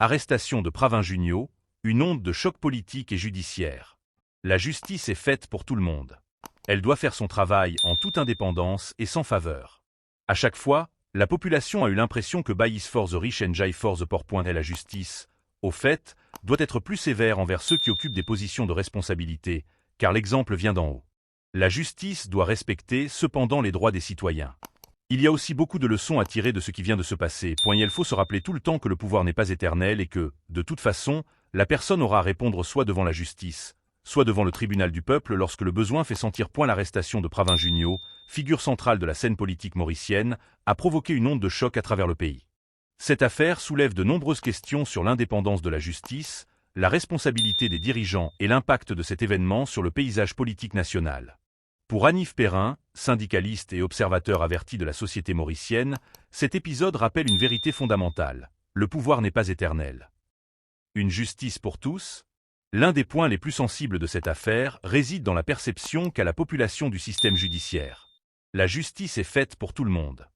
Arrestation de Pravin Junio, une onde de choc politique et judiciaire. La justice est faite pour tout le monde. Elle doit faire son travail en toute indépendance et sans faveur. À chaque fois, la population a eu l'impression que Buy is for the rich and Jai for the poor. La justice, au fait, doit être plus sévère envers ceux qui occupent des positions de responsabilité, car l'exemple vient d'en haut. La justice doit respecter cependant les droits des citoyens. Il y a aussi beaucoup de leçons à tirer de ce qui vient de se passer. Il faut se rappeler tout le temps que le pouvoir n'est pas éternel et que, de toute façon, la personne aura à répondre soit devant la justice, soit devant le tribunal du peuple lorsque le besoin fait sentir. L'arrestation de Pravin Junio, figure centrale de la scène politique mauricienne, a provoqué une onde de choc à travers le pays. Cette affaire soulève de nombreuses questions sur l'indépendance de la justice, la responsabilité des dirigeants et l'impact de cet événement sur le paysage politique national. Pour Hanif Perrin, syndicaliste et observateur averti de la société mauricienne, cet épisode rappelle une vérité fondamentale. Le pouvoir n'est pas éternel. Une justice pour tous? L'un des points les plus sensibles de cette affaire réside dans la perception qu'a la population du système judiciaire. La justice est faite pour tout le monde.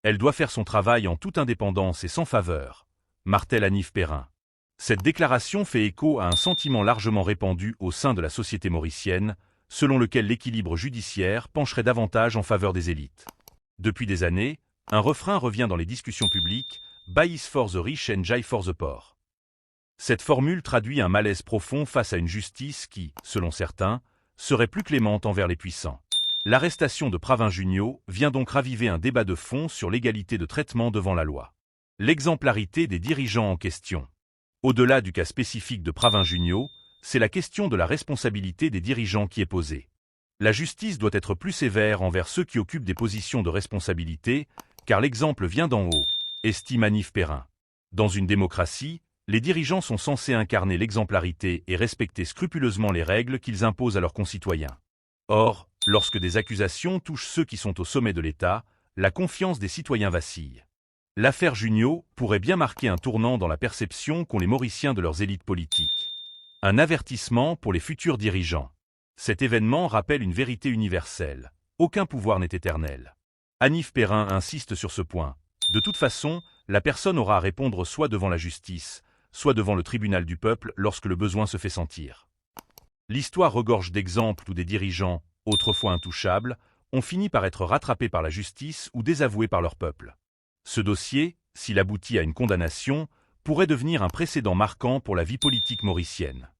Elle doit faire son travail en toute indépendance et sans faveur, martèle Hanif Perrin. Cette déclaration fait écho à un sentiment largement répandu au sein de la société mauricienne, selon lequel l'équilibre judiciaire pencherait davantage en faveur des élites. Depuis des années, un refrain revient dans les discussions publiques, Buy is for the rich and Jai for the poor. Cette formule traduit un malaise profond face à une justice qui, selon certains, serait plus clémente envers les puissants. L'arrestation de Pravin Junio vient donc raviver un débat de fond sur l'égalité de traitement devant la loi. L'exemplarité des dirigeants en question. Au-delà du cas spécifique de Pravin Junio, c'est la question de la responsabilité des dirigeants qui est posée. La justice doit être plus sévère envers ceux qui occupent des positions de responsabilité, car l'exemple vient d'en haut, estime Hanif Perrin. Dans une démocratie, les dirigeants sont censés incarner l'exemplarité et respecter scrupuleusement les règles qu'ils imposent à leurs concitoyens. Or, lorsque des accusations touchent ceux qui sont au sommet de l'État, la confiance des citoyens vacille. L'affaire Junio pourrait bien marquer un tournant dans la perception qu'ont les Mauriciens de leurs élites politiques. Un avertissement pour les futurs dirigeants. Cet événement rappelle une vérité universelle. Aucun pouvoir n'est éternel. Hanif Perrin insiste sur ce point. De toute façon, la personne aura à répondre soit devant la justice, soit devant le tribunal du peuple lorsque le besoin se fait sentir. L'histoire regorge d'exemples où des dirigeants, autrefois intouchables, ont fini par être rattrapés par la justice ou désavoués par leur peuple. Ce dossier, s'il aboutit à une condamnation, pourrait devenir un précédent marquant pour la vie politique mauricienne.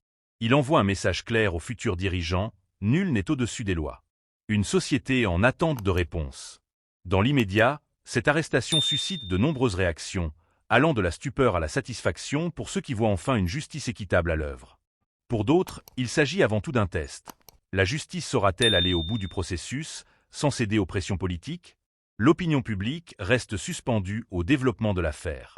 Il envoie un message clair aux futurs dirigeants, nul n'est au-dessus des lois. Une société en attente de réponse. Dans l'immédiat, cette arrestation suscite de nombreuses réactions, allant de la stupeur à la satisfaction pour ceux qui voient enfin une justice équitable à l'œuvre. Pour d'autres, il s'agit avant tout d'un test. La justice saura-t-elle aller au bout du processus, sans céder aux pressions politiques? L'opinion publique reste suspendue au développement de l'affaire.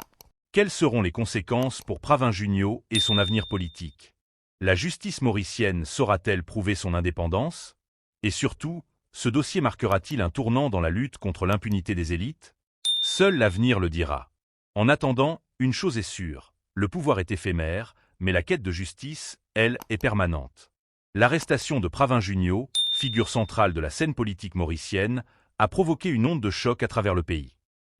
Quelles seront les conséquences pour Pravin Junio et son avenir politique? La justice mauricienne saura-t-elle prouver son indépendance? Et surtout, ce dossier marquera-t-il un tournant dans la lutte contre l'impunité des élites? Seul l'avenir le dira. En attendant, une chose est sûre, le pouvoir est éphémère, mais la quête de justice, elle, est permanente. L'arrestation de Pravin Junio, figure centrale de la scène politique mauricienne, a provoqué une onde de choc à travers le pays.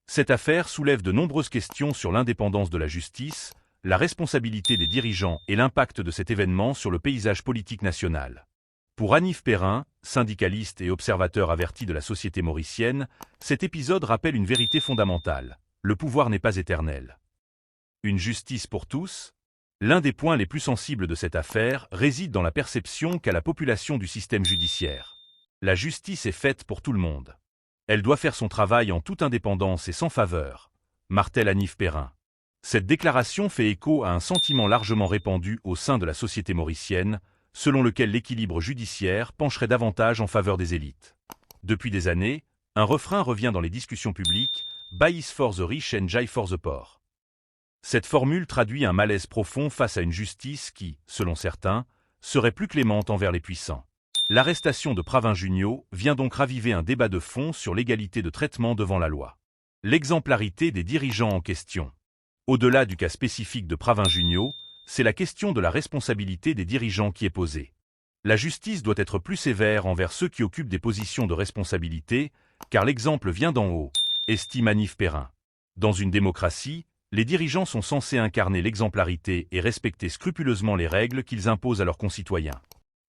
Cette affaire soulève de nombreuses questions sur l'indépendance de la justice, la responsabilité des dirigeants et l'impact de cet événement sur le paysage politique national. Pour Hanif Perrin, syndicaliste et observateur averti de la société mauricienne, cet épisode rappelle une vérité fondamentale. Le pouvoir n'est pas éternel. Une justice pour tous? L'un des points les plus sensibles de cette affaire réside dans la perception qu'a la population du système judiciaire. La justice est faite pour tout le monde. Elle doit faire son travail en toute indépendance et sans faveur, martèle Hanif Perrin. Cette déclaration fait écho à un sentiment largement répandu au sein de la société mauricienne, selon lequel l'équilibre judiciaire pencherait davantage en faveur des élites. Depuis des années, un refrain revient dans les discussions publiques, Buy is for the rich and Jai for the poor. Cette formule traduit un malaise profond face à une justice qui, selon certains, serait plus clémente envers les puissants. L'arrestation de Pravin Junio vient donc raviver un débat de fond sur l'égalité de traitement devant la loi. L'exemplarité des dirigeants en question. Au-delà du cas spécifique de Pravin Junio, c'est la question de la responsabilité des dirigeants qui est posée. La justice doit être plus sévère envers ceux qui occupent des positions de responsabilité, car l'exemple vient d'en haut, estime Hanif Perrin. Dans une démocratie, Les dirigeants sont censés incarner l'exemplarité et respecter scrupuleusement les règles qu'ils imposent à leurs concitoyens.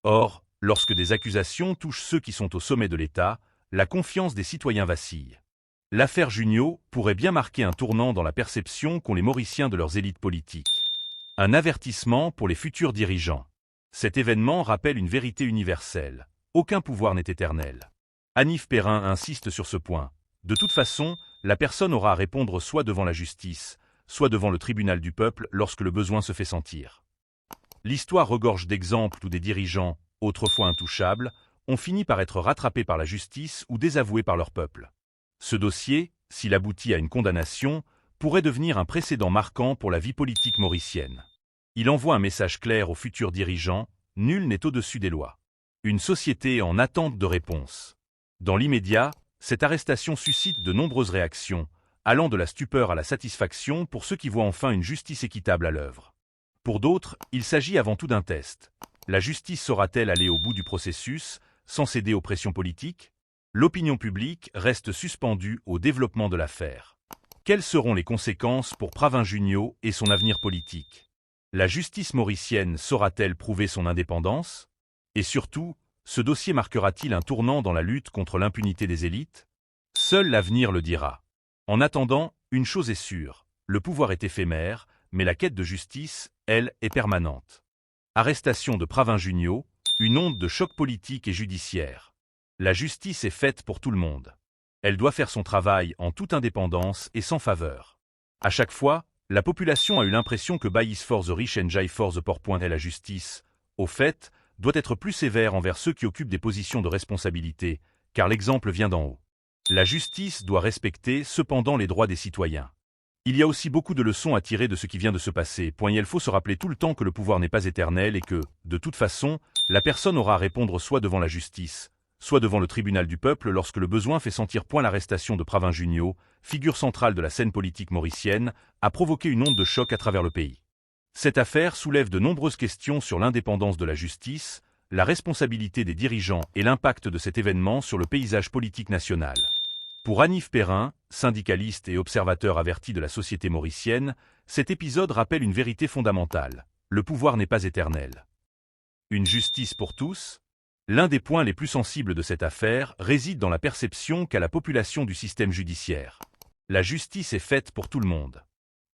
Or, lorsque des accusations touchent ceux qui sont au sommet de l'État, la confiance des citoyens vacille. L'affaire Jugnot pourrait bien marquer un tournant dans la perception qu'ont les Mauriciens de leurs élites politiques. Un avertissement pour les futurs dirigeants. Cet événement rappelle une vérité universelle. Aucun pouvoir n'est éternel. Hanif Perrin insiste sur ce point. De toute façon, la personne aura à répondre soit devant la justice, soit devant le tribunal du peuple lorsque le besoin se fait sentir. L'histoire regorge d'exemples où des dirigeants, autrefois intouchables, ont fini par être rattrapés par la justice ou désavoués par leur peuple. Ce dossier, s'il aboutit à une condamnation, pourrait devenir un précédent marquant pour la vie politique mauricienne. Il envoie un message clair aux futurs dirigeants, nul n'est au-dessus des lois. Une société en attente de réponse. Dans l'immédiat, cette arrestation suscite de nombreuses réactions, allant de la stupeur à la satisfaction pour ceux qui voient enfin une justice équitable à l'œuvre. Pour d'autres, il s'agit avant tout d'un test. La justice saura-t-elle aller au bout du processus, sans céder aux pressions politiques? L'opinion publique reste suspendue au développement de l'affaire. Quelles seront les conséquences pour Pravin Jugnot et son avenir politique? La justice mauricienne saura-t-elle prouver son indépendance? Et surtout, ce dossier marquera-t-il un tournant dans la lutte contre l'impunité des élites? Seul l'avenir le dira. En attendant, une chose est sûre, le pouvoir est éphémère, mais la quête de justice, elle, est permanente. Arrestation de Pravin Jugnot, une onde de choc politique et judiciaire. La justice est faite pour tout le monde. Elle doit faire son travail en toute indépendance et sans faveur. À chaque fois, la population a eu l'impression que Baïs for the rich and Jai for the poor. Et la justice, au fait, doit être plus sévère envers ceux qui occupent des positions de responsabilité, car l'exemple vient d'en haut. La justice doit respecter cependant les droits des citoyens. Il y a aussi beaucoup de leçons à tirer de ce qui vient de se passer. Il faut se rappeler tout le temps que le pouvoir n'est pas éternel et que, de toute façon, la personne aura à répondre soit devant la justice, soit devant le tribunal du peuple lorsque le besoin fait sentir. L'arrestation de Pravin Jugnot, figure centrale de la scène politique mauricienne, a provoqué une onde de choc à travers le pays. Cette affaire soulève de nombreuses questions sur l'indépendance de la justice, la responsabilité des dirigeants et l'impact de cet événement sur le paysage politique national. Pour Hanif Perrin, syndicaliste et observateur averti de la société mauricienne, cet épisode rappelle une vérité fondamentale. Le pouvoir n'est pas éternel. Une justice pour tous? L'un des points les plus sensibles de cette affaire réside dans la perception qu'a la population du système judiciaire. La justice est faite pour tout le monde.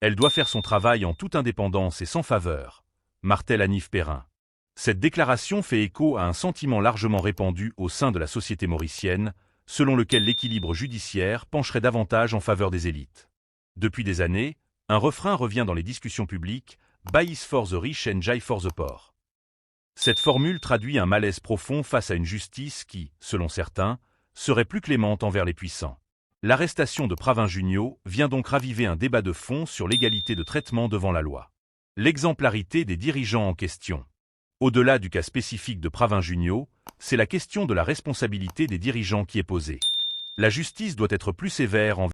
Elle doit faire son travail en toute indépendance et sans faveur, martèle Hanif Perrin. Cette déclaration fait écho à un sentiment largement répandu au sein de la société mauricienne, selon lequel l'équilibre judiciaire pencherait davantage en faveur des élites. Depuis des années, un refrain revient dans les discussions publiques, « Baïs for the rich and Jai for the poor ». Cette formule traduit un malaise profond face à une justice qui, selon certains, serait plus clémente envers les puissants. L'arrestation de Pravin Jugnot vient donc raviver un débat de fond sur l'égalité de traitement devant la loi. L'exemplarité des dirigeants en question. Au-delà du cas spécifique de Pravin Jugnot, c'est la question de la responsabilité des dirigeants qui est posée. La justice doit être plus sévère envers